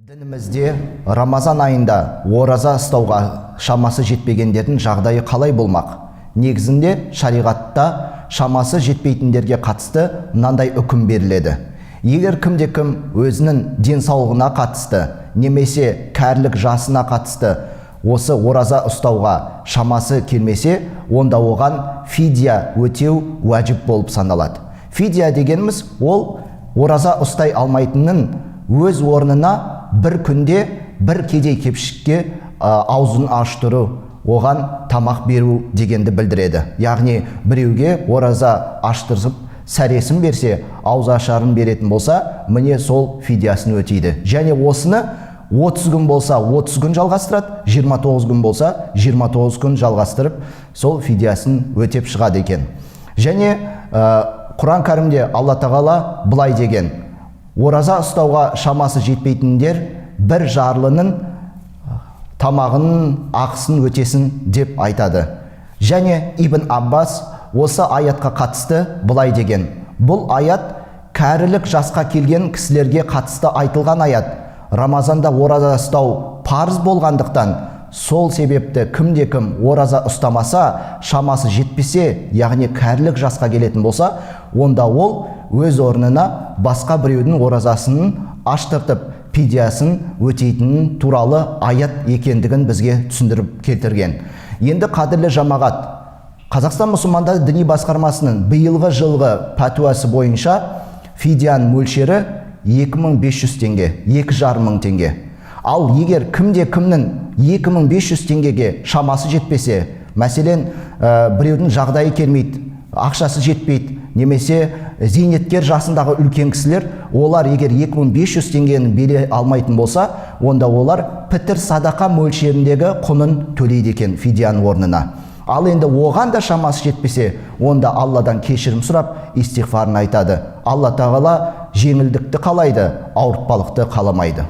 Дінімізде рамазан айында ораза ұстауға шамасы жетпегендердің жағдайы қалай болмақ? Негізінде шариғатта шамасы жетпейтіндерге қатысты мынандай үкім беріледі. Егер кімде-кім өзінің денсаулығына қатысты, немесе кәрілік жасына қатысты осы ораза ұстауға шамасы келмесе, онда оған фидия өтеу уәжіп болып саналады. Фидия дегеніміз ол ораза ұстай алмайтынның өз орнына бір күнде бір кедей кепшікке аузын аштыру, оған тамақ беру дегенді білдіреді. Яғни біреуге ораза аштырып сәресін берсе, ауыз ашарын беретін болса, міне сол фидиясын өтейді. Және осыны 30 күн болса 30 күн жалғастырады, 29 күн болса 29 күн жалғастырып, сол фидиясын өтеп шығады екен. Және Құран кәрімде Алла тағала былай деген: ораза ұстауға шамасы жетпейтіндер бір жарлының тамағының ақысын өтесін деп айтады. Және Ибн Аббас осы аятқа қатысты былай деген: бұл аят кәрілік жасқа келген кісілерге қатысты айтылған аят. Рамазанда ораза ұстау парыз болғандықтан, сол себепті кімде-кім ораза ұстамаса, шамасы жетпесе, яғни кәрілік жасқа келетін болса, онда ол өз орнына басқа біреудің оразасын аштыртып, фидиясын өтейтінін туралы аят екендігін бізге түсіндіріп келтірген. Енді қадірлі жамағат, Қазақстан мұсылмандары діни басқармасының биылғы жылғы пәтуасы бойынша фидияның мөлшері 2500 теңге, 2500 теңге. Ал егер кімде-кімнің 2500 теңгеге шамасы жетпесе, мәселен, біреудің жағдайы келмейді, ақшасы жетпейді, немесе зейнеткер жасындағы үлкен кісілер, олар егер 2500 теңгені бере алмайтын болса, онда олар пітір садақа мөлшеріндегі құнын төлейді екен фидияның орнына. Ал енді оған да шамасы жетпесе, онда Алладан кешірім сұрап, истиғфарын айтады. Алла тағала жеңілдікті қалайды, ауыртпалықты қаламайды.